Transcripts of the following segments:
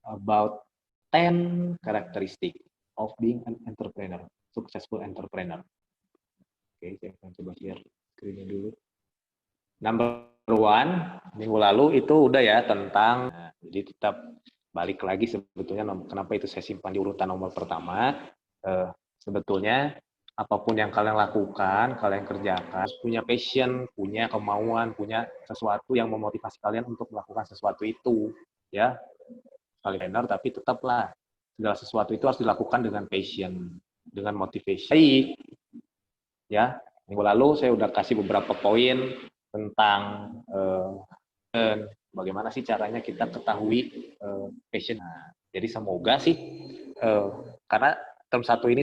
about 10 characteristic of being an entrepreneur, successful entrepreneur. Oke, saya akan coba share screen-nya dulu. Number one, minggu lalu itu udah ya tentang, jadi tetap balik lagi sebetulnya kenapa itu saya simpan di urutan nomor pertama. Sebetulnya apapun yang kalian lakukan, kalian kerjakan, punya passion, punya kemauan, punya sesuatu yang memotivasi kalian untuk melakukan sesuatu itu, ya. Kalian benar, tapi tetaplah segala sesuatu itu harus dilakukan dengan passion, dengan motivasi. Ya, minggu lalu saya udah kasih beberapa poin tentang bagaimana sih caranya kita ketahui passion. Nah, jadi semoga sih karena term satu ini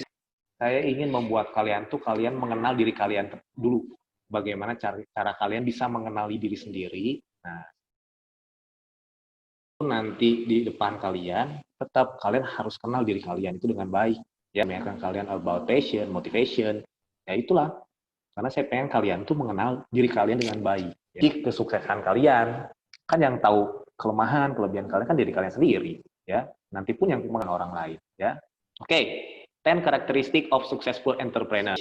saya ingin membuat kalian mengenal diri kalian dulu. Bagaimana cara kalian bisa mengenali diri sendiri. Nah, nanti di depan kalian tetap kalian harus kenal diri kalian itu dengan baik. Ya, mengenalkan kalian about passion, motivation. Ya itulah. Karena saya pengen kalian tuh mengenal diri kalian dengan baik. Jadi kesuksesan kalian, kan yang tahu kelemahan, kelebihan kalian kan diri kalian sendiri. Ya, nanti pun yang mengenal orang lain. Ya, oke. 10 characteristic of successful entrepreneur.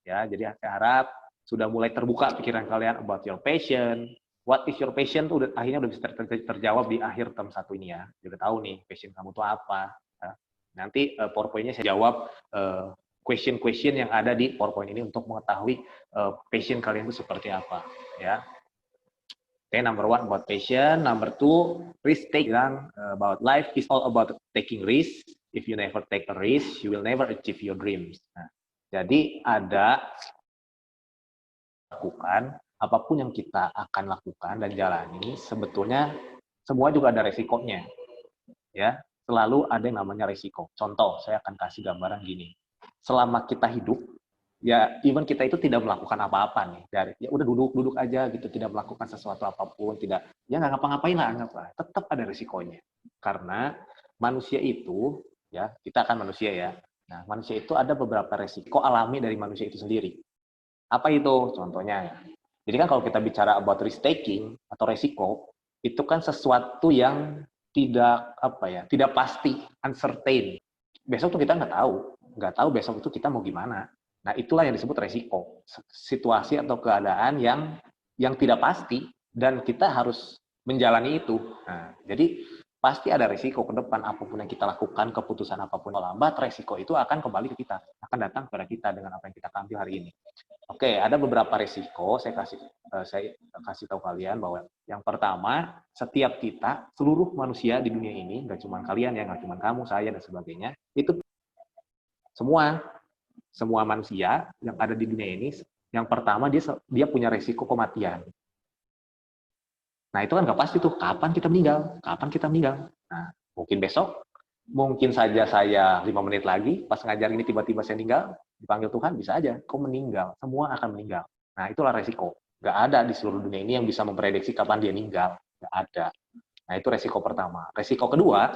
Ya, jadi saya harap sudah mulai terbuka pikiran kalian about your passion. What is your passion tuh akhirnya udah bisa terjawab di akhir term 1 ini ya. Udah tahu nih passion kamu tuh apa. Ya. Nanti PowerPoint-nya saya jawab question yang ada di PowerPoint ini untuk mengetahui passion kalian itu seperti apa, ya. Oke, number one about passion, number two risk take. About life is all about taking risk. If you never take a risk, you will never achieve your dreams. Nah, jadi ada lakukan apapun yang kita akan lakukan dan jalani, sebetulnya semua juga ada resikonya, ya. Selalu ada yang namanya resiko. Contoh, saya akan kasih gambaran gini. Selama kita hidup, ya even kita itu tidak melakukan apa-apa nih, ya udah duduk aja gitu, tidak melakukan sesuatu apapun, tidak, ya nggak ngapa-ngapain lah, anggaplah, tetap ada risikonya. Karena manusia itu, ya kita akan manusia ya, nah manusia itu ada beberapa resiko alami dari manusia itu sendiri. Apa itu? Contohnya ya. Jadi kan kalau kita bicara about risk taking atau resiko, itu kan sesuatu yang tidak pasti, uncertain. Besok tuh kita nggak tahu besok itu kita mau gimana. Nah, itulah yang disebut resiko. Situasi atau keadaan yang tidak pasti dan kita harus menjalani itu. Nah, jadi pasti ada resiko ke depan apapun yang kita lakukan, keputusan apapun lambat, resiko itu akan kembali ke kita, akan datang kepada kita dengan apa yang kita ambil hari ini. Oke, ada beberapa resiko saya kasih tahu kalian bahwa yang pertama, setiap kita, seluruh manusia di dunia ini, nggak cuma kalian ya, nggak cuma kamu, saya dan sebagainya, itu semua manusia yang ada di dunia ini, yang pertama dia punya resiko kematian. Nah, itu kan nggak pasti tuh, kapan kita meninggal. Nah, mungkin besok, mungkin saja saya 5 menit lagi, pas ngajar ini tiba-tiba saya meninggal, dipanggil Tuhan, bisa aja, kau meninggal, semua akan meninggal. Nah, itulah resiko. Nggak ada di seluruh dunia ini yang bisa memprediksi kapan dia meninggal. Nggak ada. Nah, itu resiko pertama. Resiko kedua,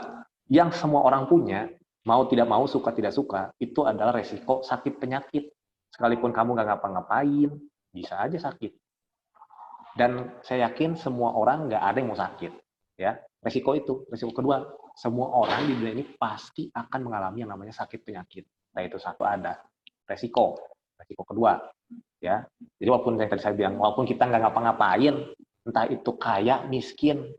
yang semua orang punya, mau tidak mau, suka tidak suka, itu adalah resiko sakit penyakit. Sekalipun kamu nggak ngapa-ngapain, bisa aja sakit. Dan saya yakin semua orang nggak ada yang mau sakit. Ya, resiko itu. Resiko kedua, semua orang di dunia ini pasti akan mengalami yang namanya sakit penyakit. Nah, itu satu ada. Resiko kedua. Ya, jadi walaupun yang tadi saya bilang, walaupun kita nggak ngapa-ngapain, entah itu kaya, miskin,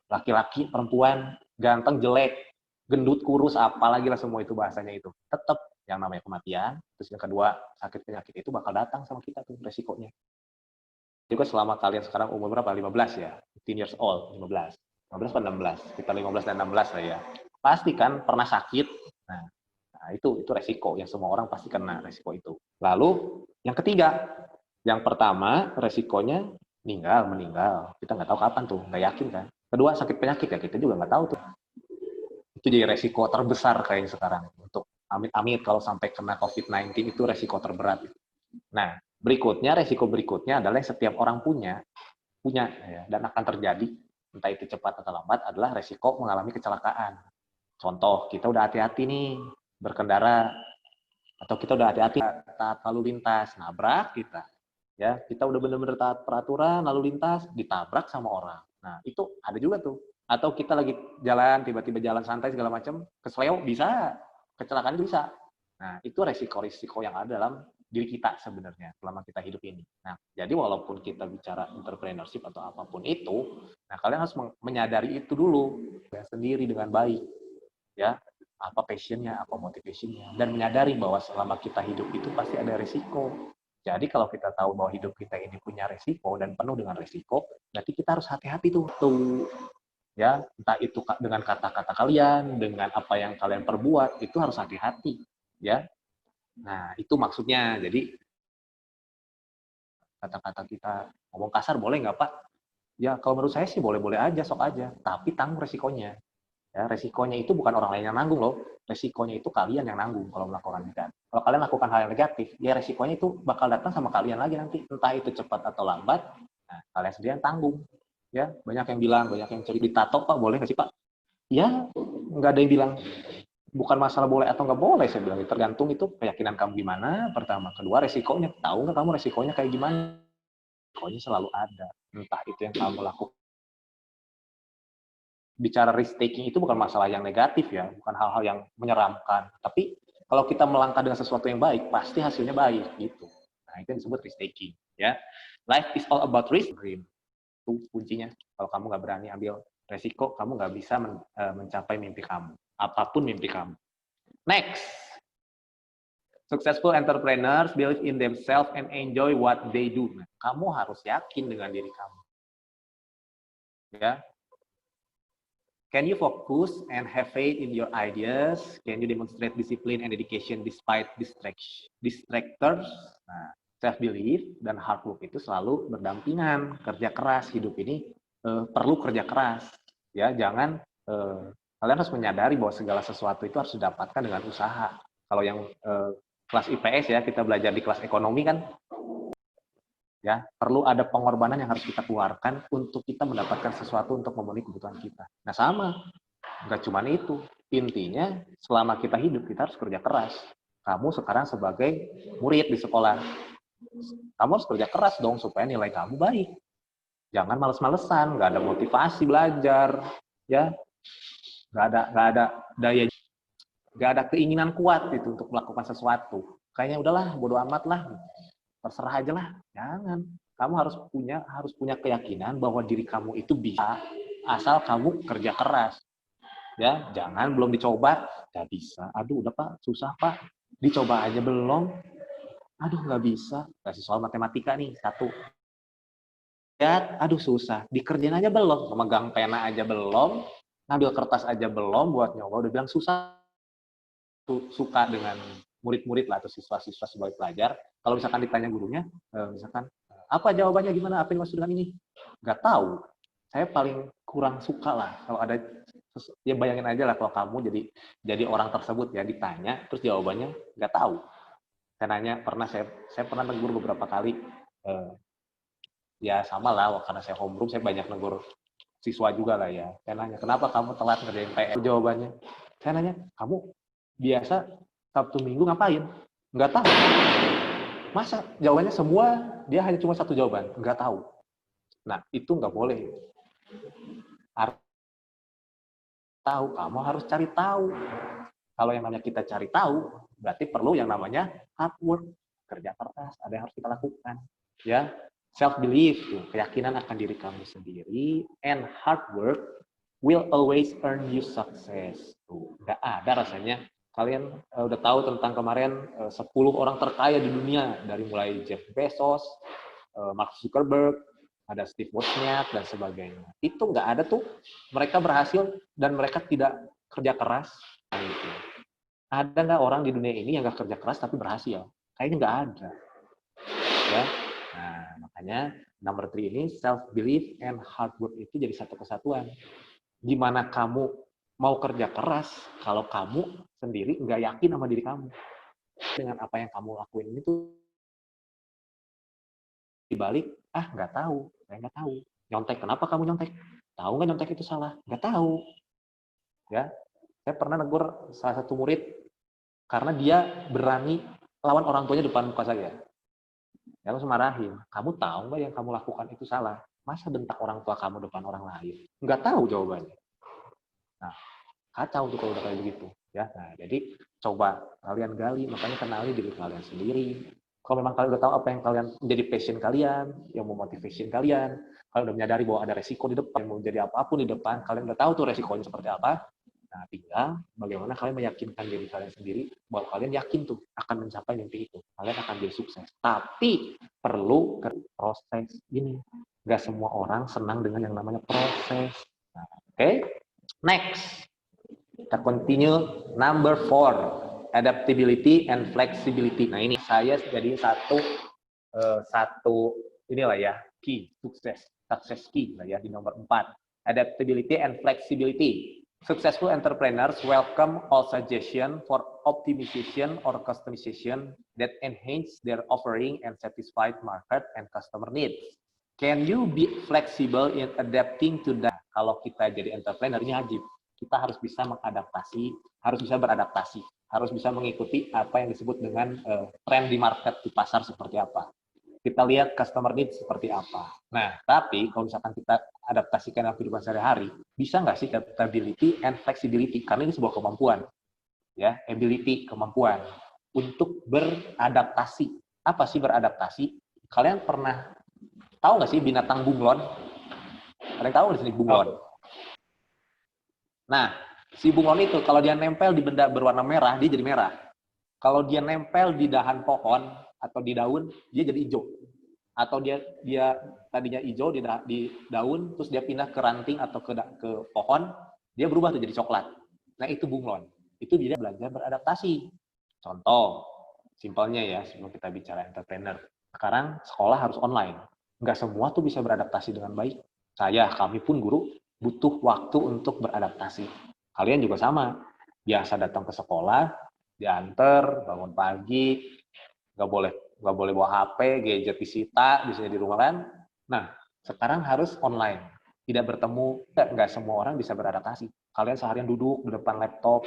laki-laki, perempuan, ganteng, jelek, gendut, kurus, apalagi lah semua itu bahasanya itu. Tetap yang namanya kematian, terus yang kedua, sakit penyakit itu bakal datang sama kita tuh resikonya. Juga selama kalian sekarang umur berapa? 15 ya? 15 years old, 15 atau 16? Sekitar 15 dan 16 lah ya. Pasti kan pernah sakit. Nah, itu resiko yang semua orang pasti kena resiko itu. Lalu yang ketiga, yang pertama resikonya meninggal. Kita nggak tahu kapan tuh, nggak yakin kan. Kedua sakit penyakit ya, kita juga nggak tahu tuh. Itu jadi resiko terbesar kayaknya sekarang. Untuk amit-amit kalau sampai kena COVID-19 itu resiko terberat. Nah, resiko berikutnya adalah yang setiap orang punya ya, dan akan terjadi, entah itu cepat atau lambat, adalah resiko mengalami kecelakaan. Contoh, kita udah hati-hati nih berkendara, atau kita udah hati-hati taat lalu lintas, nabrak kita. Ya, kita udah benar-benar taat peraturan lalu lintas, ditabrak sama orang. Nah, itu ada juga tuh Atau kita lagi jalan, tiba-tiba jalan santai segala macam, kesleo bisa, kecelakaan bisa. Nah, itu resiko-risiko yang ada dalam diri kita sebenarnya selama kita hidup ini. Nah, jadi walaupun kita bicara entrepreneurship atau apapun itu, nah kalian harus menyadari itu dulu ya, sendiri dengan baik. Ya, apa passionnya, apa motivationnya, dan menyadari bahwa selama kita hidup itu pasti ada resiko. Jadi kalau kita tahu bahwa hidup kita ini punya resiko dan penuh dengan resiko, berarti kita harus hati-hati tuh ya, entah itu dengan kata-kata kalian, dengan apa yang kalian perbuat, itu harus hati-hati ya. Nah itu maksudnya. Jadi kata-kata kita ngomong kasar boleh nggak Pak? Ya kalau menurut saya sih boleh-boleh aja, sok aja, tapi tanggung resikonya ya. Resikonya itu bukan orang lain yang nanggung loh, resikonya itu kalian yang nanggung kalau melakukan itu. Kalau kalian lakukan hal yang negatif, ya resikonya itu bakal datang sama kalian lagi nanti, entah itu cepat atau lambat. Nah, kalian sendiri yang tanggung ya. Banyak yang bilang, banyak yang cari ditato Pak, boleh nggak sih Pak? Ya nggak ada yang bilang bukan masalah boleh atau nggak boleh. Saya bilang tergantung itu keyakinan kamu gimana, pertama. Kedua, resikonya, tahu nggak kamu resikonya kayak gimana? Resikonya selalu ada, entah itu yang kamu lakukan. Bicara risk taking itu bukan masalah yang negatif ya, bukan hal-hal yang menyeramkan, tapi kalau kita melangkah dengan sesuatu yang baik, pasti hasilnya baik gitu. Nah itu yang disebut risk taking ya. Life is all about risk. Itu kuncinya. Kalau kamu nggak berani ambil resiko, kamu nggak bisa mencapai mimpi kamu, apapun mimpi kamu. Next, successful entrepreneurs believe in themselves and enjoy what they do. Nah, kamu harus yakin dengan diri kamu ya. Can you focus and have faith in your ideas? Can you demonstrate discipline and dedication despite distractors? Nah, self-belief dan hard work itu selalu berdampingan. Kerja keras, hidup ini perlu kerja keras. Ya, jangan kalian harus menyadari bahwa segala sesuatu itu harus didapatkan dengan usaha. Kalau yang kelas IPS ya, kita belajar di kelas ekonomi kan, ya perlu ada pengorbanan yang harus kita keluarkan untuk kita mendapatkan sesuatu untuk memenuhi kebutuhan kita. Nah sama, nggak cuma itu. Intinya selama kita hidup kita harus kerja keras. Kamu sekarang sebagai murid di sekolah, kamu harus kerja keras dong supaya nilai kamu baik. Jangan males-malesan, nggak ada motivasi belajar, ya nggak ada daya, nggak ada keinginan kuat gitu untuk melakukan sesuatu. Kayaknya udahlah, bodo amat lah, terserah aja lah. Jangan. Kamu harus punya keyakinan bahwa diri kamu itu bisa asal kamu kerja keras. Ya, jangan belum dicoba, nggak bisa. Aduh, udah Pak, susah Pak. Dicoba aja belum. Aduh, nggak bisa. Kasih soal matematika nih, satu. Ya, aduh susah. Dikerjain aja belum, memegang pena aja belum, ngambil kertas aja belum buat nyoba. Udah bilang susah. Suka dengan murid-murid lah atau siswa-siswa sebagai pelajar, kalau misalkan ditanya gurunya, misalkan apa jawabannya gimana, apa yang maksud dengan ini, nggak tahu. Saya paling kurang suka lah kalau ada, ya bayangin aja lah kalau kamu jadi orang tersebut ya, ditanya terus jawabannya nggak tahu. Saya nanya, saya pernah negur beberapa kali, ya sama lah karena saya homeroom, saya banyak negur siswa juga lah ya. Saya nanya, kenapa kamu telat ngerjain PR? Jawabannya, saya nanya, kamu biasa Sabtu Minggu ngapain? Nggak tahu. Masa jawabannya semua, dia hanya cuma satu jawaban, nggak tahu. Nah, itu nggak boleh. Harus tahu, kamu harus cari tahu. Kalau yang namanya kita cari tahu, berarti perlu yang namanya hard work, kerja keras, ada yang harus kita lakukan. Ya, self-belief, keyakinan akan diri kamu sendiri, and hard work will always earn you success. Nggak ada rasanya. Kalian udah tahu tentang kemarin 10 orang terkaya di dunia, dari mulai Jeff Bezos, Mark Zuckerberg, ada Steve Wozniak, dan sebagainya. Itu nggak ada tuh. Mereka berhasil dan mereka tidak kerja keras. Nah, itu. Ada nggak orang di dunia ini yang nggak kerja keras tapi berhasil? Kayaknya nggak ada. Ya. Nah, makanya number 3 ini, self-belief and hard work itu jadi satu kesatuan. Gimana kamu mau kerja keras kalau kamu sendiri nggak yakin sama diri kamu dengan apa yang kamu lakuin itu? Dibalik, nggak tahu, saya nggak tahu. Nyontek, kenapa kamu nyontek? Tahu nggak nyontek itu salah? Nggak tahu. Ya, saya pernah negur salah satu murid karena dia berani lawan orang tuanya depan muka saya. Ya, aku semarahin, kamu tahu nggak yang kamu lakukan itu salah? Masa bentak orang tua kamu depan orang lain? Nggak tahu jawabannya. Nah, kacau tuh kalau udah kayak begitu ya. Nah, jadi coba kalian gali, makanya kenali diri kalian sendiri. Kalau memang kalian udah tahu apa yang kalian menjadi passion kalian, yang mau motivation kalian, kalian udah menyadari bahwa ada resiko di depan, mau jadi apapun di depan, kalian udah tahu tuh resikonya seperti apa. Nah, tinggal bagaimana kalian meyakinkan diri kalian sendiri bahwa kalian yakin tuh akan mencapai mimpi itu. Kalian akan jadi sukses. Tapi perlu proses ini. Gak semua orang senang dengan yang namanya proses. Nah, oke? Next. Kita continue number 4, adaptability and flexibility. Nah, ini saya jadi satu inilah ya, key success key lah ya di nomor 4. Adaptability and flexibility. Successful entrepreneurs welcome all suggestion for optimization or customization that enhance their offering and satisfy market and customer needs. Can you be flexible in adapting to that? Kalau kita jadi entrepreneur ini wajib. Kita harus bisa mengadaptasi, harus bisa beradaptasi, harus bisa mengikuti apa yang disebut dengan tren di market, di pasar seperti apa. Kita lihat customer needs seperti apa. Nah, tapi kalau misalkan kita adaptasikan dalam kehidupan sehari-hari, bisa nggak sih adaptability and flexibility? Karena ini sebuah kemampuan, ya, ability, kemampuan untuk beradaptasi. Apa sih beradaptasi? Kalian pernah tahu nggak sih binatang bunglon? Kalian tahu di sini bunglon? Nah, si bunglon itu kalau dia nempel di benda berwarna merah, dia jadi merah. Kalau dia nempel di dahan pohon atau di daun, dia jadi hijau. Atau dia tadinya hijau di daun, terus dia pindah ke ranting atau ke pohon, dia berubah tuh jadi coklat. Nah, itu bunglon. Itu dia belajar beradaptasi. Contoh, simpelnya ya, sebelum kita bicara entrepreneur. Sekarang sekolah harus online. Nggak semua tuh bisa beradaptasi dengan baik. Kami pun guru, butuh waktu untuk beradaptasi. Kalian juga sama. Biasa datang ke sekolah, diantar, bangun pagi, nggak boleh bawa HP, gadget disita, biasanya di rumah kan. Nah, sekarang harus online. Tidak bertemu, nggak semua orang bisa beradaptasi. Kalian seharian duduk di depan laptop,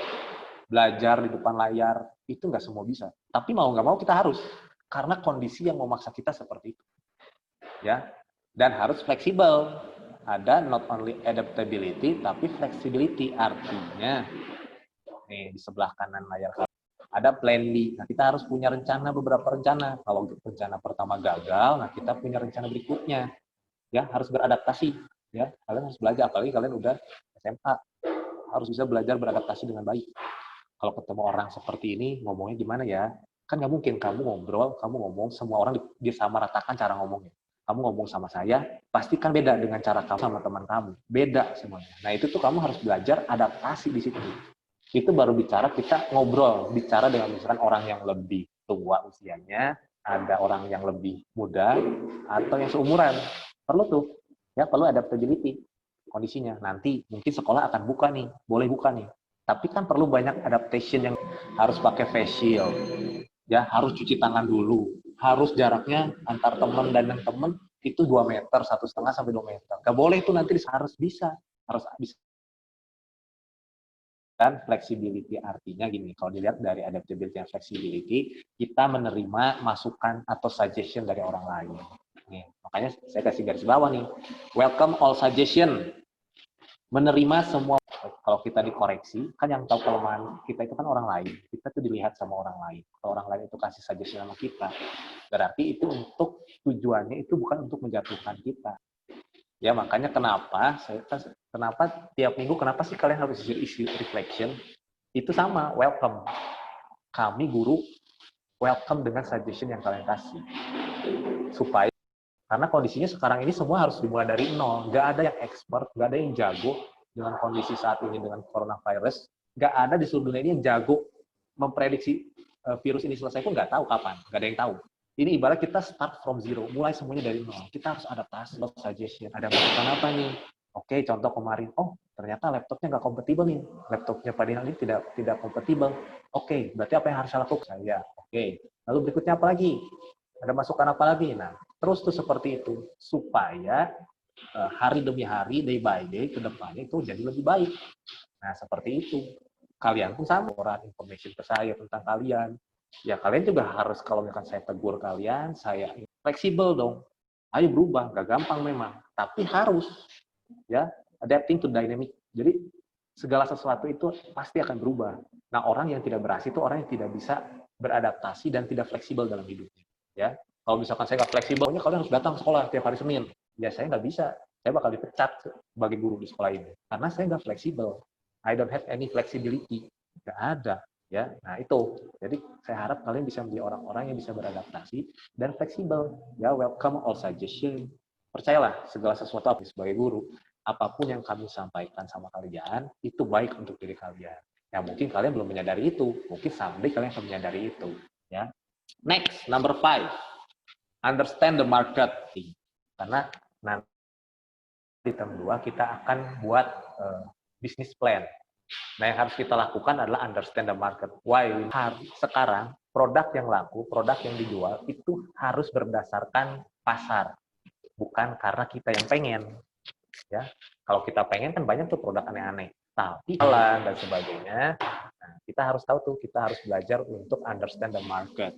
belajar di depan layar, itu nggak semua bisa. Tapi mau nggak mau kita harus. Karena kondisi yang memaksa kita seperti itu. Ya, dan harus fleksibel. Ada not only adaptability, tapi flexibility. Artinya, nih di sebelah kanan layar ada plan B. Nah, kita harus punya rencana, beberapa rencana. Kalau rencana pertama gagal, nah kita punya rencana berikutnya. Ya, harus beradaptasi. Ya, kalian harus belajar. Apalagi kalian udah SMA, harus bisa belajar beradaptasi dengan baik. Kalau ketemu orang seperti ini, ngomongnya gimana ya? Kan nggak mungkin kamu ngobrol, kamu ngomong, semua orang disamaratakan cara ngomongnya. Kamu ngomong sama saya, pasti kan beda dengan cara kamu sama teman kamu. Beda semuanya. Nah, itu tuh kamu harus belajar adaptasi di situ. Itu baru bicara, kita ngobrol, bicara dengan misalkan orang yang lebih tua usianya, ada orang yang lebih muda, atau yang seumuran. Perlu tuh, ya perlu adaptability kondisinya. Nanti mungkin sekolah akan buka nih, boleh buka nih. Tapi kan perlu banyak adaptation yang harus pakai face shield, ya harus cuci tangan dulu, harus jaraknya antar teman dan teman itu 2 meter, 1,5 sampai 2 meter. Gak boleh itu nanti harus bisa. Dan flexibility artinya gini, kalau dilihat dari adaptability dan flexibility, kita menerima masukan atau suggestion dari orang lain. Nih, makanya saya kasih garis bawah nih, welcome all suggestion. Menerima semua, kalau kita dikoreksi, kan yang tahu kelemahan kita itu kan orang lain. Kita tuh dilihat sama orang lain. Kalau orang lain itu kasih suggestion sama kita, berarti itu untuk tujuannya itu bukan untuk menjatuhkan kita. Ya, makanya kenapa tiap minggu kenapa sih kalian harus isi reflection? Itu sama, welcome. Kami guru welcome dengan suggestion yang kalian kasih. Supaya karena kondisinya sekarang ini semua harus dimulai dari nol. Nggak ada yang expert, nggak ada yang jago dengan kondisi saat ini dengan coronavirus. Nggak ada di seluruh dunia ini yang jago memprediksi virus ini selesai pun nggak tahu kapan. Nggak ada yang tahu. Ini ibarat kita start from zero, mulai semuanya dari nol. Kita harus adaptasi, suggestion. Ada masukan apa nih? Oke, contoh kemarin, ternyata laptopnya nggak kompatibel nih. Laptopnya Pak Dinan ini tidak kompatibel. Oke, berarti apa yang harus saya lakukan? Oke. Lalu berikutnya apa lagi? Ada masukan apa lagi? Nah, terus tuh seperti itu. Supaya hari demi hari, day by day, ke depannya itu jadi lebih baik. Nah, seperti itu. Kalian pun sama, orang information ke saya tentang kalian. Ya kalian juga harus, kalau misalkan saya tegur kalian, saya fleksibel dong. Ayo berubah, nggak gampang memang, tapi harus ya adapting to dynamic. Jadi segala sesuatu itu pasti akan berubah. Nah, orang yang tidak berhasil itu orang yang tidak bisa beradaptasi dan tidak fleksibel dalam hidupnya. Ya, kalau misalkan saya nggak fleksibel, kalian harus datang sekolah tiap hari Senin. Ya, saya nggak bisa. Saya bakal dipecat sebagai guru di sekolah ini. Karena saya nggak fleksibel. I don't have any flexibility. Nggak ada. Ya, nah itu. Jadi saya harap kalian bisa menjadi orang-orang yang bisa beradaptasi dan fleksibel. Ya, welcome all suggestion. Percayalah, segala sesuatu sebagai guru, apapun yang kami sampaikan sama kalian itu baik untuk diri kalian. Ya mungkin kalian belum menyadari itu, mungkin someday kalian akan menyadari itu. Ya. Next, number 5, understand the market. Karena nanti di term 2 kita akan buat business plan. Nah, yang harus kita lakukan adalah understand the market. Why? Sekarang, produk yang laku, produk yang dijual, itu harus berdasarkan pasar. Bukan karena kita yang pengen. Ya, kalau kita pengen kan banyak tuh produk aneh-aneh. Tapi jalan dan sebagainya, nah, kita harus tahu tuh, kita harus belajar untuk understand the market.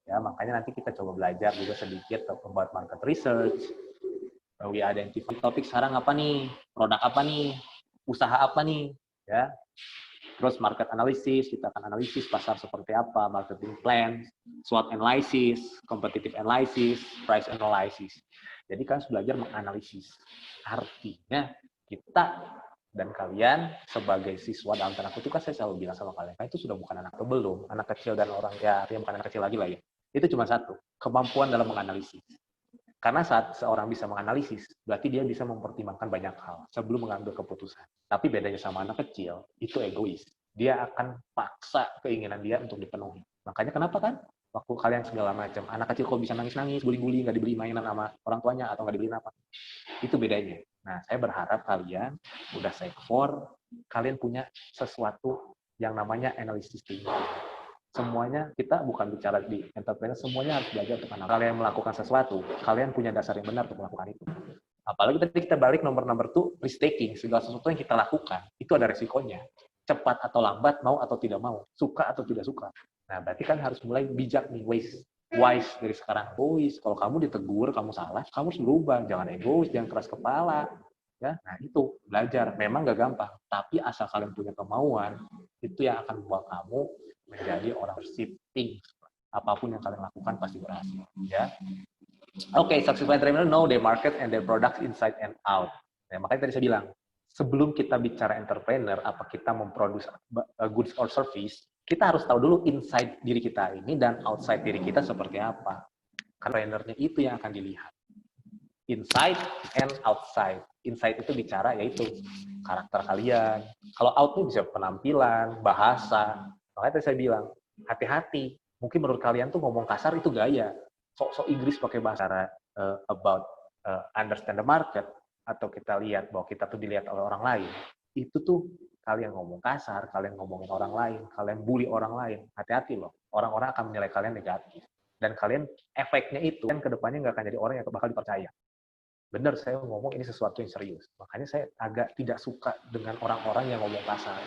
Ya, makanya nanti kita coba belajar juga sedikit about market research. We identify topik sekarang apa nih, produk apa nih, usaha apa nih, ya. Terus market analysis, kita akan analisis pasar seperti apa, marketing plan, SWOT analysis, competitive analysis, price analysis. Jadi kan belajar menganalisis. Artinya kita dan kalian sebagai siswa dalam tanda kutip, kan saya selalu bilang sama kalian, itu sudah bukan anak atau belum, anak kecil dan orang ya, artinya bukan anak kecil lagi lah ya. Itu cuma satu, kemampuan dalam menganalisis. Karena saat seorang bisa menganalisis, berarti dia bisa mempertimbangkan banyak hal sebelum mengambil keputusan. Tapi bedanya sama anak kecil, itu egois. Dia akan paksa keinginan dia untuk dipenuhi. Makanya kenapa kan? Waktu kalian segala macam, anak kecil kok bisa nangis-nangis, guling-guling, nggak dibeli mainan sama orang tuanya, atau nggak dibeliin apa. Itu bedanya. Nah, saya berharap kalian, udah Sec 4, kalian punya sesuatu yang namanya analysis thinking. Semuanya, kita bukan bicara di entrepreneur, semuanya harus belajar untuk analisa. Kalian melakukan sesuatu, kalian punya dasar yang benar untuk melakukan itu. Apalagi tadi kita balik nomor 2, risk taking. Segala sesuatu yang kita lakukan, itu ada resikonya. Cepat atau lambat, mau atau tidak mau, suka atau tidak suka. Nah, berarti kan harus mulai bijak nih, wise dari sekarang. Egois, kalau kamu ditegur, kamu salah, kamu harus berubah. Jangan egois, jangan keras kepala. Ya, nah itu belajar. Memang gak gampang, tapi asal kalian punya kemauan, itu yang akan membawa kamu menjadi orang shifting. Apapun yang kalian lakukan pasti berhasil. Ya. Oke, successful entrepreneur know their market and their products inside and out. Nah, makanya tadi saya bilang, sebelum kita bicara entrepreneur, apa kita memproduksi goods or service, kita harus tahu dulu inside diri kita ini dan outside diri kita seperti apa. Karena entrepreneurnya itu yang akan dilihat. Inside and outside. Inside itu bicara yaitu karakter kalian. Kalau out itu bisa penampilan, bahasa. Makanya tadi saya bilang, hati-hati. Mungkin menurut kalian tuh ngomong kasar itu gaya. Sok-sok Inggris pakai bahasa about understand the market, atau kita lihat bahwa kita tuh dilihat oleh orang lain. Itu tuh kalian ngomong kasar, kalian ngomongin orang lain, kalian bully orang lain. Hati-hati loh. Orang-orang akan menilai kalian negatif. Dan kalian, efeknya itu, kan kedepannya nggak akan jadi orang yang bakal dipercaya. Benar, saya ngomong ini sesuatu yang serius. Makanya saya agak tidak suka dengan orang-orang yang ngomong kasar.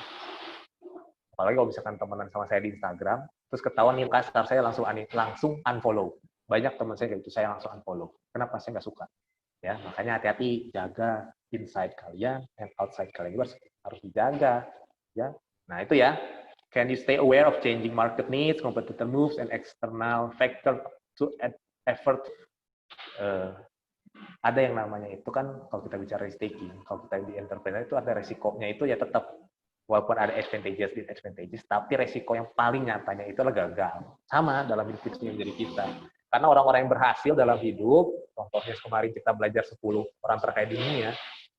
Apalagi kalau misalkan temenan sama saya di Instagram, terus ketahuan nih kasar, saya langsung unfollow. Banyak teman saya kayak gitu, saya langsung unfollow. Kenapa? Saya nggak suka. Ya, makanya hati-hati, jaga inside kalian and outside kalian juga harus dijaga. Ya, nah itu ya. Can you stay aware of changing market needs, competitor moves, and external factor to effort? Ada yang namanya itu kan, kalau kita bicara risk taking, kalau kita di entrepreneur itu ada resikonya itu ya tetap, walaupun ada advantages, disadvantages, tapi resiko yang paling nyatanya itu adalah gagal. Sama dalam hidup itu yang jadi kita. Karena orang-orang yang berhasil dalam hidup, contohnya kemarin kita belajar 10 orang terkaya di dunia,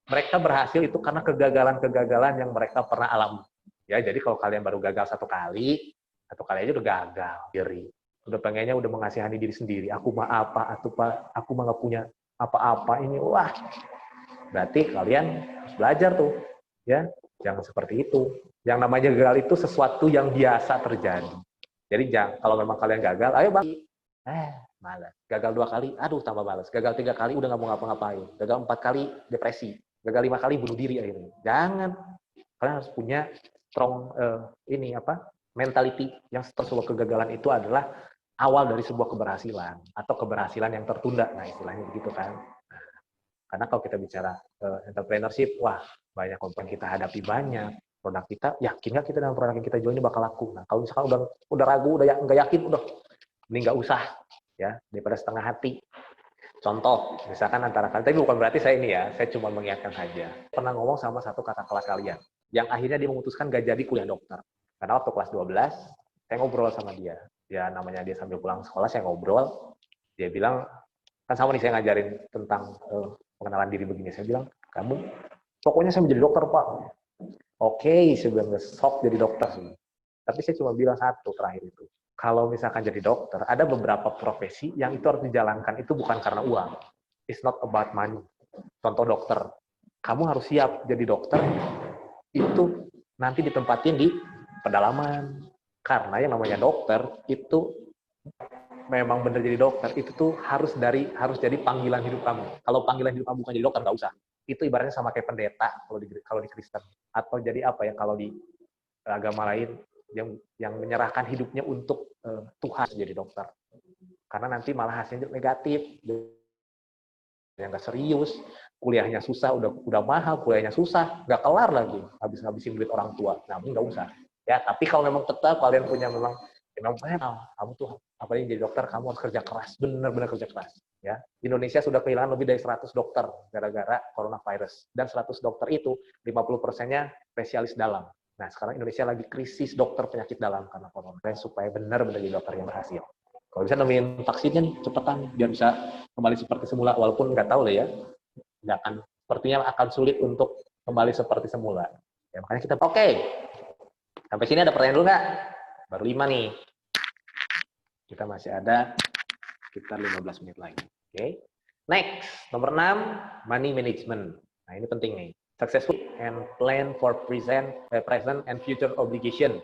mereka berhasil itu karena kegagalan-kegagalan yang mereka pernah alami. Ya, jadi kalau kalian baru gagal satu kali aja udah gagal, diri. Udah pengennya udah mengasihani diri sendiri. Aku mah apa, aku mah nggak punya apa-apa ini. Wah, berarti kalian harus belajar tuh. Ya, jangan seperti itu. Yang namanya gagal itu sesuatu yang biasa terjadi. Jadi kalau memang kalian gagal, ayo bang. Malas. Gagal 2 kali, aduh tambah malas. Gagal 3 kali, udah nggak mau ngapa-ngapain. Gagal 4 kali, depresi. Gagal 5 kali, bunuh diri akhirnya. Jangan. Kalian harus punya strong mentality yang sebuah kegagalan itu adalah awal dari sebuah keberhasilan atau keberhasilan yang tertunda. Nah, istilahnya begitu kan. Karena kalau kita bicara entrepreneurship, wah, banyak komponen kita hadapi banyak. produk kita, yakin nggak kita dengan produk yang kita jual ini bakal laku? Nah, kalau misalkan udah ragu, udah nggak yakin, udah mending nggak usah, ya, daripada setengah hati. Contoh, misalkan antara kalian, tapi bukan berarti saya ini ya, saya cuma mengingatkan saja. Pernah ngomong sama satu kakak kelas kalian, yang akhirnya dia memutuskan gak jadi kuliah dokter. Karena waktu kelas 12, saya ngobrol sama dia. Ya namanya dia sambil pulang sekolah, saya ngobrol. Dia bilang, kan sama nih saya ngajarin tentang pengenalan diri begini. Saya bilang, kamu, pokoknya saya menjadi dokter, Pak. Oke, saya bilang, sok jadi dokter. Tapi saya cuma bilang satu terakhir itu. Kalau misalkan jadi dokter, ada beberapa profesi yang itu harus dijalankan, itu bukan karena uang. It's not about money. Contoh dokter, kamu harus siap jadi dokter, itu nanti ditempatin di pedalaman. Karena yang namanya dokter, itu memang benar jadi dokter, itu tuh harus jadi panggilan hidup kamu. Kalau panggilan hidup kamu bukan jadi dokter, nggak usah. Itu ibaratnya sama kayak pendeta kalau di Kristen. Atau jadi apa ya kalau di agama lain, yang menyerahkan hidupnya untuk Tuhan jadi dokter. Karena nanti malah hasilnya negatif, yang nggak serius, kuliahnya susah, udah mahal, kuliahnya susah, nggak kelar lagi, habis-habisin duit orang tua. Nah, nggak usah. Ya, tapi kalau memang tetap kalian punya memang kamu tuh apalagi jadi dokter, kamu harus kerja keras, benar-benar kerja keras. Ya, Indonesia sudah kehilangan lebih dari 100 dokter gara-gara coronavirus. Dan 100 dokter itu 50%-nya spesialis dalam. Nah, sekarang Indonesia lagi krisis dokter penyakit dalam karena corona. Supaya benar-benar jadi dokter yang berhasil. Kalau bisa nemuin vaksinnya cepetan biar bisa kembali seperti semula. Walaupun nggak tahu lah ya, sepertinya akan sulit untuk kembali seperti semula. Ya, makanya kita oke. Sampai sini ada pertanyaan dulu nggak? Baru 5 nih. Kita masih ada sekitar 15 menit lagi. Oke. Next, nomor 6, money management. Nah, ini penting nih. Successful and plan for present and future obligation.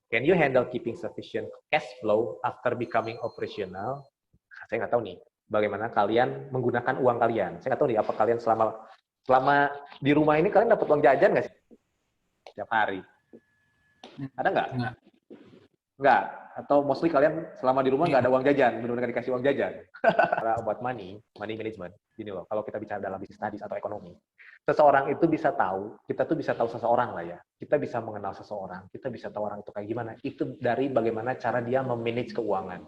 Can you handle keeping sufficient cash flow after becoming operational? Saya nggak tahu nih, bagaimana kalian menggunakan uang kalian. Saya nggak tahu nih, apa kalian selama di rumah ini kalian dapat uang jajan nggak sih? Setiap hari. Ada nggak? Nggak. Atau mostly kalian selama di rumah nggak ada uang jajan, benar-benar dikasih uang jajan. About money management, gini loh, kalau kita bicara dalam business studies atau ekonomi, seseorang itu bisa tahu, kita tuh bisa tahu seseorang lah ya, kita bisa mengenal seseorang, kita bisa tahu orang itu kayak gimana, itu dari bagaimana cara dia memanage keuangan,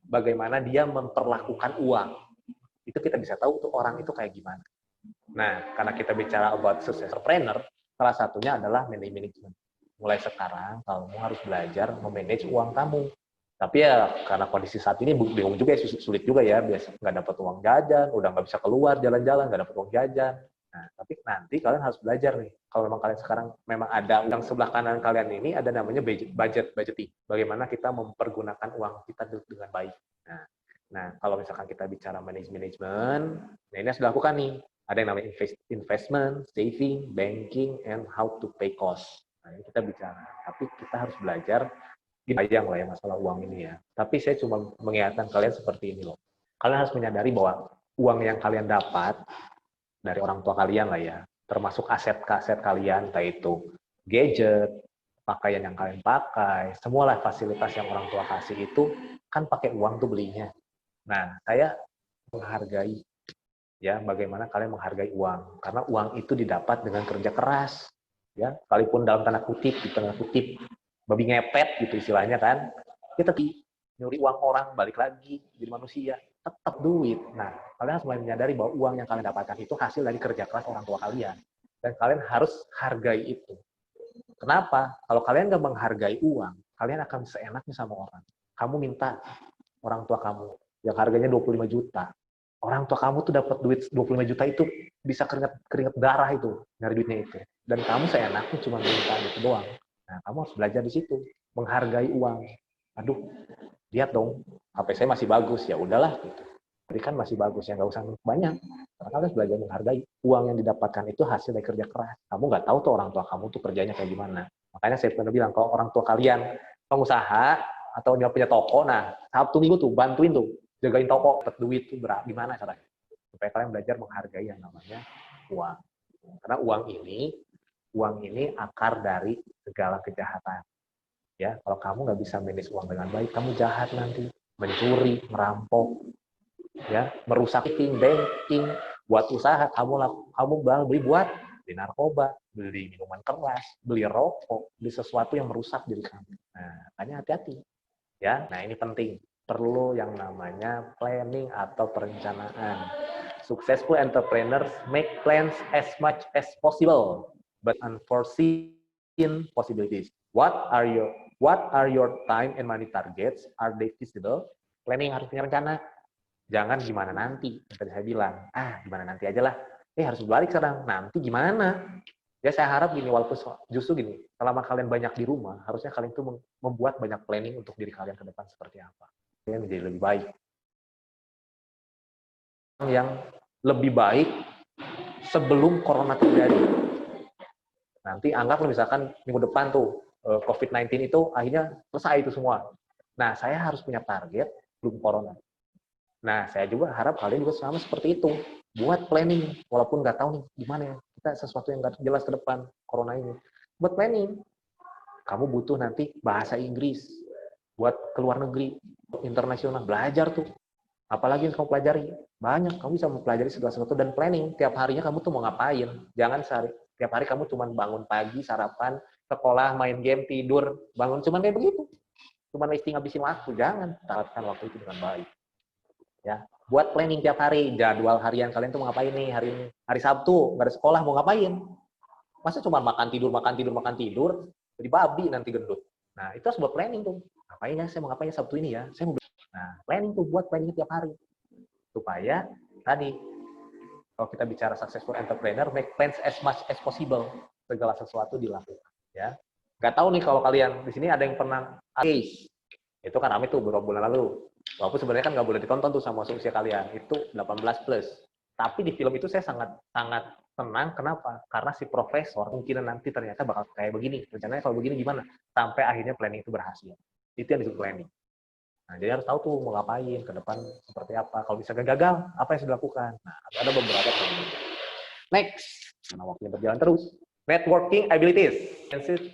bagaimana dia memperlakukan uang, itu kita bisa tahu tuh orang itu kayak gimana. Nah, karena kita bicara about success entrepreneur, salah satunya adalah money management. Mulai sekarang, kamu harus belajar memanage uang kamu. Tapi ya, karena kondisi saat ini bingung juga ya, sulit juga ya, biasa nggak dapat uang jajan, udah nggak bisa keluar jalan-jalan, nggak dapat uang jajan. Nah, tapi nanti kalian harus belajar nih. Kalau memang kalian sekarang memang ada yang sebelah kanan kalian ini ada namanya budgeting. Bagaimana kita mempergunakan uang kita dengan baik. Nah, kalau misalkan kita bicara management, nah ini harus dilakukan nih. Ada yang namanya investment, saving, banking, and how to pay cost. Nah, ini kita bicara. Tapi kita harus belajar bayang lah ya masalah uang ini ya. Tapi saya cuma mengingatkan kalian seperti ini loh. Kalian harus menyadari bahwa uang yang kalian dapat dari orang tua kalian lah ya, termasuk aset-aset kalian, entah itu gadget, pakaian yang kalian pakai, semualah fasilitas yang orang tua kasih itu kan pakai uang tuh belinya. Nah, saya menghargai ya bagaimana kalian menghargai uang, karena uang itu didapat dengan kerja keras. Ya, sekalipun dalam tanda kutip, babi ngepet gitu istilahnya kan, kita nyuri uang orang, balik lagi jadi manusia, tetap duit. Nah, kalian harus mulai menyadari bahwa uang yang kalian dapatkan itu hasil dari kerja keras orang tua kalian. Dan kalian harus hargai itu. Kenapa? Kalau kalian nggak menghargai uang, kalian akan seenaknya sama orang. Kamu minta orang tua kamu yang harganya 25 juta. Orang tua kamu tuh dapat duit 25 juta itu bisa keringat darah itu dari duitnya itu. Dan kamu seenaknya cuma minta itu doang. Nah, kamu harus belajar di situ, menghargai uang. Aduh, lihat dong, HP saya masih bagus, ya udahlah gitu. Tapi kan masih bagus, ya nggak usah banyak. Karena kalian harus belajar menghargai uang yang didapatkan itu hasil dari kerja keras. Kamu nggak tahu tuh orang tua kamu tuh kerjanya kayak gimana. Makanya saya pernah bilang, kalau orang tua kalian pengusaha atau dia punya toko, nah Sabtu Minggu tuh bantuin tuh, jagain toko, dapat duit tuh gimana caranya. Supaya kalian belajar menghargai yang namanya uang. Karena uang ini akar dari segala kejahatan. Ya, kalau kamu nggak bisa manage uang dengan baik, kamu jahat nanti, mencuri, merampok, ya, merusak banking, buat usaha, kamu beli buat beli narkoba, beli minuman keras, beli rokok, beli sesuatu yang merusak diri kamu. Nah, makanya hati-hati. Ya, nah ini penting. Perlu yang namanya planning atau perencanaan. Successful entrepreneurs make plans as much as possible, but unforeseen possibilities. What are your time and money targets? Are they feasible? Planning harus punya rencana. Jangan gimana nanti. Yang tadi saya bilang, gimana nanti aja lah. Harus balik sekarang. Nanti gimana? Ya saya harap gini, walaupun justru gini, selama kalian banyak di rumah, harusnya kalian tuh membuat banyak planning untuk diri kalian ke depan seperti apa. Kalian menjadi lebih baik. Yang lebih baik sebelum corona terjadi. Nanti anggaplah misalkan minggu depan tuh COVID-19 itu akhirnya selesai itu semua. Nah, saya harus punya target belum corona. Nah, saya juga harap kalian juga sama seperti itu. Buat planning, walaupun nggak tahu nih gimana ya, kita sesuatu yang nggak jelas ke depan corona ini. Buat planning. Kamu butuh nanti bahasa Inggris buat ke luar negeri, internasional, belajar tuh. Apalagi yang kamu pelajari, banyak. Kamu bisa mempelajari segala sesuatu dan planning. Tiap harinya kamu tuh mau ngapain. Jangan tiap hari kamu cuma bangun pagi, sarapan, sekolah, main game, tidur, bangun cuma kayak begitu. Cuma wasting ngabisin waktu. Jangan, taatkan waktu itu dengan baik. Ya, buat planning tiap hari, jadwal harian kalian tuh mau ngapain nih hari ini. Hari Sabtu, nggak ada sekolah, mau ngapain? Masa cuma makan tidur, jadi babi nanti gendut. Nah, itu harus buat planning tuh. Ngapain ya, saya mau ngapain Sabtu ini ya? Nah, planning tuh, buat planning tiap hari. Supaya tadi, kalau kita bicara successful entrepreneur, make plans as much as possible. Segala sesuatu dilakukan. Ya, nggak tahu nih kalau kalian di sini ada yang pernah case. Itu kan rame tuh beberapa bulan lalu. Walaupun sebenarnya kan nggak boleh ditonton tuh sama usia kalian. Itu 18 plus. Tapi di film itu saya sangat tenang. Kenapa? Karena si profesor mungkin nanti ternyata bakal kayak begini. Rencananya kalau begini gimana? Sampai akhirnya planning itu berhasil. Itu yang disebut planning. Nah, jadi harus tahu tuh mau ngapain ke depan seperti apa. Kalau misalnya gagal, apa yang sudah dilakukan? Nah, ada beberapa planning. Next, karena waktunya berjalan terus. Networking abilities.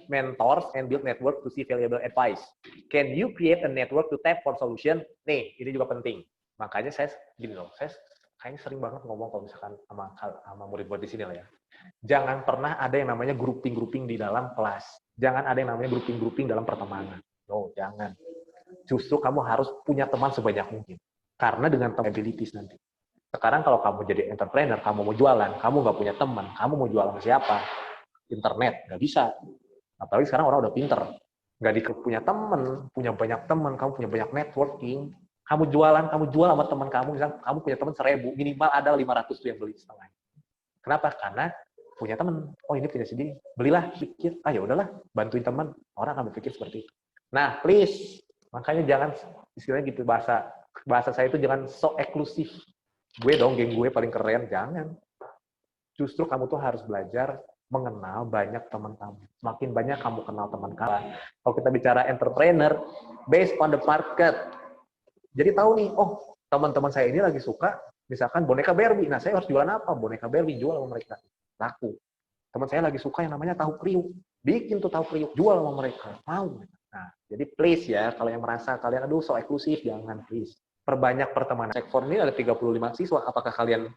Mentors and build network to see valuable advice. Can you create a network to tap for solution? Nih, ini juga penting. Makanya saya gini loh, saya kayaknya sering banget ngomong kalau misalkan sama murid-murid di sini lah ya. Jangan pernah ada yang namanya grouping-grouping di dalam kelas. Jangan ada yang namanya grouping-grouping dalam pertemanan. No, jangan. Justru kamu harus punya teman sebanyak mungkin. Karena dengan abilities nanti. Sekarang kalau kamu jadi entrepreneur, kamu mau jualan, kamu nggak punya teman, kamu mau jualan sama siapa? Internet, nggak bisa. Apalagi sekarang orang udah pinter. Nggak punya teman, punya banyak teman, kamu punya banyak networking, kamu jual sama teman kamu, misalnya kamu punya teman 1.000, minimal ada 500 tuh yang beli setengah. Kenapa? Karena punya teman. Oh, ini punya sendiri. Belilah, pikir, ya udahlah, bantuin teman. Orang akan berpikir seperti itu. Nah, please, makanya jangan istilahnya gitu, bahasa saya itu jangan so eksklusif. Gue dong, geng gue paling keren. Jangan. Justru kamu tuh harus belajar mengenal banyak teman kamu. Semakin banyak kamu kenal teman kamu. Kalau kita bicara entrepreneur, based on the market. Jadi tahu nih, oh teman-teman saya ini lagi suka, misalkan boneka Barbie. Nah, saya harus jualan apa? Boneka Barbie, jual sama mereka. Laku. Teman saya lagi suka yang namanya tahu kriuk. Bikin tuh tahu kriuk, jual sama mereka. Mau. Nah, jadi please ya, kalau yang merasa kalian, aduh so eksklusif, jangan please. Perbanyak pertemanan. Sekfor ini ada 35 siswa. Apakah kalian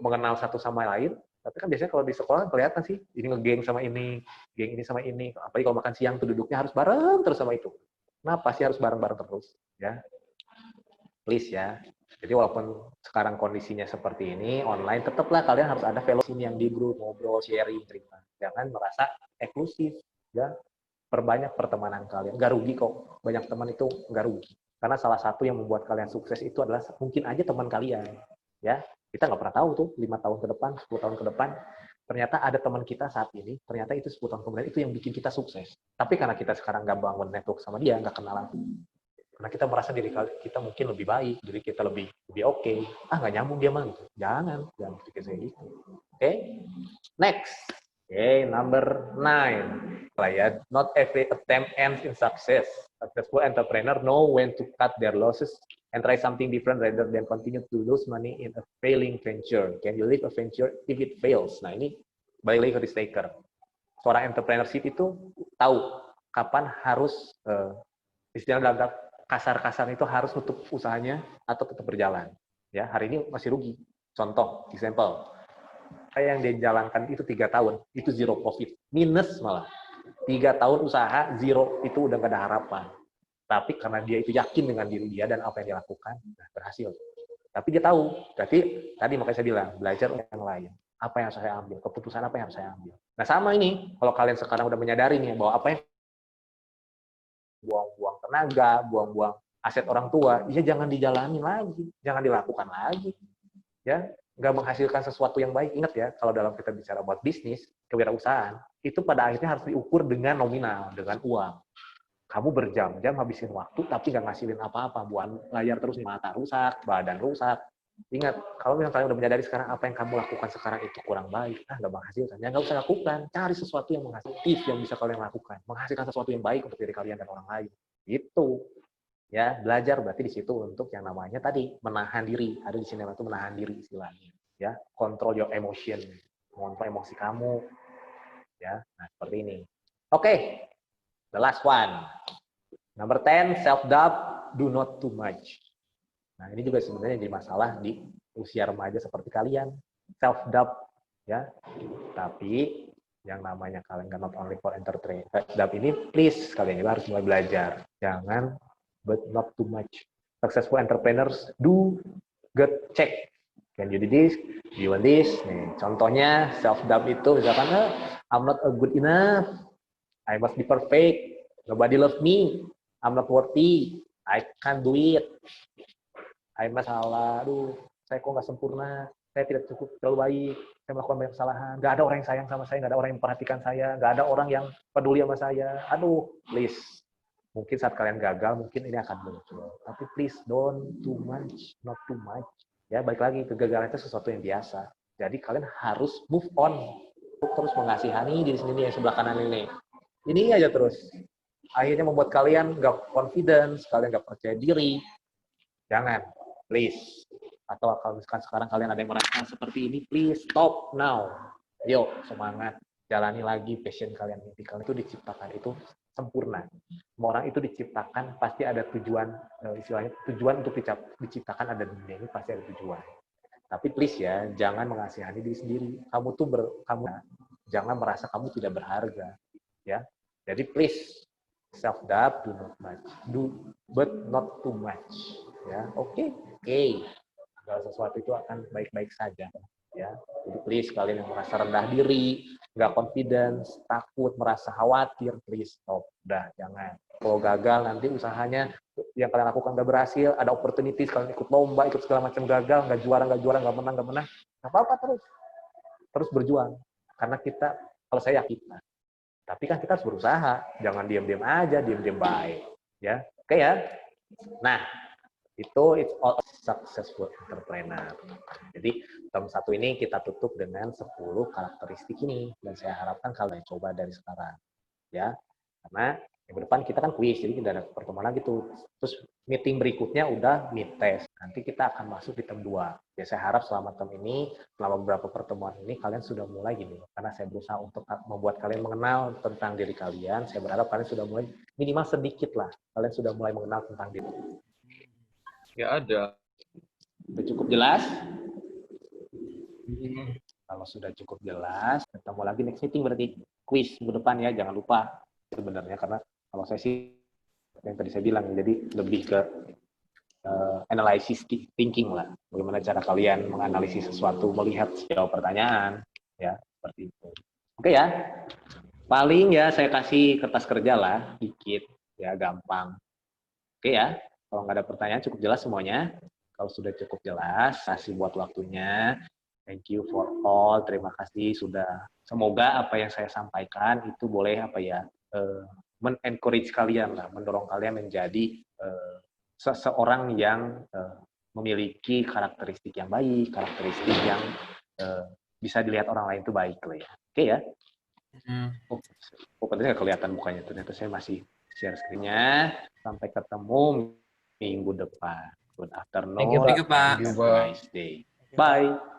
mengenal satu sama lain? Tapi kan biasanya kalau di sekolah kan kelihatan sih, ini ngegeng sama ini, geng ini sama ini. Apalagi kalau makan siang tuh duduknya harus bareng terus sama itu. Kenapa sih harus bareng-bareng terus? Ya, please ya. Jadi walaupun sekarang kondisinya seperti ini, online, tetaplah kalian harus ada fellowship yang di grup, ngobrol, sharing, cerita. Jangan merasa eksklusif. Ya, perbanyak pertemanan kalian. Nggak rugi kok. Banyak teman itu nggak rugi. Karena salah satu yang membuat kalian sukses itu adalah mungkin aja teman kalian. Ya, kita nggak pernah tahu tuh 5 tahun ke depan, 10 tahun ke depan, ternyata ada teman kita saat ini, ternyata itu 10 tahun kemudian itu yang bikin kita sukses. Tapi karena kita sekarang nggak bangun network sama dia, nggak kenalan, karena kita merasa diri kita mungkin lebih baik, diri kita lebih oke. Nggak nyambung dia mah gitu. Jangan pikir saya gitu. Oke? Next. Number 9. Not every attempt ends in success. Successful entrepreneur know when to cut their losses and try something different rather than continue to lose money in a failing venture. Can you leave a venture if it fails? Nah, ini balik lagi ke risk taker. Seorang entrepreneurship itu tahu kapan harus istilah dalam kasar-kasar itu harus tutup usahanya atau tetap berjalan. Ya, hari ini masih rugi. Contoh, example. yang dia jalankan itu 3 tahun, itu zero profit, minus malah. 3 tahun usaha, zero, itu udah gak ada harapan. Tapi karena dia itu yakin dengan diri dia dan apa yang dia lakukan, berhasil. Tapi dia tahu, berarti tadi makanya saya bilang, belajar yang lain. Apa yang harus saya ambil, keputusan apa yang harus saya ambil. Nah sama ini, kalau kalian sekarang udah menyadari nih, bahwa apa yang buang-buang tenaga, buang-buang aset orang tua, ya jangan dijalani lagi, jangan dilakukan lagi. Ya, nggak menghasilkan sesuatu yang baik. Ingat ya, kalau dalam kita bicara buat bisnis, kewirausahaan, itu pada akhirnya harus diukur dengan nominal, dengan uang. Kamu berjam-jam habisin waktu, tapi nggak ngasilin apa-apa. Buat layar terus, mata rusak, badan rusak. Ingat, kalau misalnya kalian udah menyadari sekarang apa yang kamu lakukan sekarang itu kurang baik, nggak menghasilkan, ya nggak usah lakukan. Cari sesuatu yang menghasilkan, yang bisa kalian lakukan. Menghasilkan sesuatu yang baik untuk diri kalian dan orang lain. Itu. Ya, belajar berarti di situ untuk yang namanya tadi, menahan diri. Ada di sini itu menahan diri istilahnya. Ya, control your emotion. Mengontrol emosi kamu. Ya, nah seperti ini. Oke. The last one. Number 10, self-doubt, do not too much. Nah, ini juga sebenarnya jadi masalah di usia remaja seperti kalian. Self-doubt, ya. Tapi, yang namanya kalian not only for entertainment. Self-doubt ini, please, kalian juga harus mulai belajar. Jangan, but not too much. Successful entrepreneurs do get check. Can you do this? Do you want this? Nih, contohnya, self-doubt itu, misalkan, I'm not a good enough. I must be perfect. Nobody love me. I'm not worthy. I can't do it. I must salah. Aduh, saya kok nggak sempurna. Saya tidak cukup terlalu baik. Saya melakukan banyak kesalahan. Nggak ada orang yang sayang sama saya. Nggak ada orang yang memperhatikan saya. Nggak ada orang yang peduli sama saya. Aduh, please. Mungkin saat kalian gagal, mungkin ini akan muncul. Tapi please, don't too much. Not too much. Ya, balik lagi. Kegagalan itu sesuatu yang biasa. Jadi kalian harus move on. Terus mengasihani diri sendiri yang sebelah kanan ini. Ini aja terus. Akhirnya membuat kalian nggak confidence, kalian nggak percaya diri. Jangan, please. Atau kalau misalkan sekarang kalian ada yang merasa seperti ini, please stop now. Yuk, semangat. Jalani lagi passion kalian. Mimpi kalian itu diciptakan, itu sempurna. Semua orang itu diciptakan, pasti ada tujuan, istilahnya tujuan untuk diciptakan ada di dunia ini, pasti ada tujuan. Tapi please ya, jangan mengasihani diri sendiri. Kamu tuh kamu jangan merasa kamu tidak berharga. Ya, jadi please self-doubt, do not much, but not too much. Ya, oke. Segala sesuatu itu akan baik-baik saja. Ya, jadi please kalian yang merasa rendah diri, nggak confidence, takut, merasa khawatir, please stop. Udah, jangan. Kalau gagal nanti usahanya yang kalian lakukan nggak berhasil, ada opportunities kalian ikut lomba, ikut segala macam gagal, nggak juara, nggak menang, nggak apa-apa terus berjuang. Karena kita, kalau saya yakin. Tapi kan kita harus berusaha, jangan diam-diam aja, diam-diam baik. Ya, oke ya. Nah, itu it's all successful entrepreneur. Jadi, term 1 ini kita tutup dengan 10 karakteristik ini. Dan saya harapkan kalian coba dari sekarang. Ya, karena minggu depan kita kan kuis, jadi tidak ada pertemuan lagi tuh. Terus meeting berikutnya udah mid test. Nanti kita akan masuk di term 2. Ya saya harap selama term ini, selama beberapa pertemuan ini kalian sudah mulai gini. Karena saya berusaha untuk membuat kalian mengenal tentang diri kalian. Saya berharap kalian sudah mulai minimal sedikit lah. Kalian sudah mulai mengenal tentang diri. Ya ada. Sudah cukup jelas? Kalau sudah cukup jelas, ketemu lagi next meeting berarti quiz minggu depan ya, jangan lupa sebenarnya karena kalau saya sih yang tadi saya bilang jadi lebih ke analysis thinking lah, bagaimana cara kalian menganalisis sesuatu, melihat sejauh pertanyaan ya seperti itu. Oke ya, paling ya saya kasih kertas kerja lah dikit ya, gampang. Oke ya, kalau nggak ada pertanyaan cukup jelas semuanya. Kalau sudah cukup jelas, kasih buat waktunya. Thank you for all. Terima kasih sudah. Semoga apa yang saya sampaikan itu boleh men-encourage kalian lah, mendorong kalian menjadi seseorang yang memiliki karakteristik yang baik, karakteristik yang bisa dilihat orang lain itu baik lah ya. Oke ya. Pokoknya nggak kelihatan mukanya, ternyata saya masih share screen-nya. Sampai ketemu minggu depan. Good afternoon. Thank you, Pak. Have a nice day. Bye.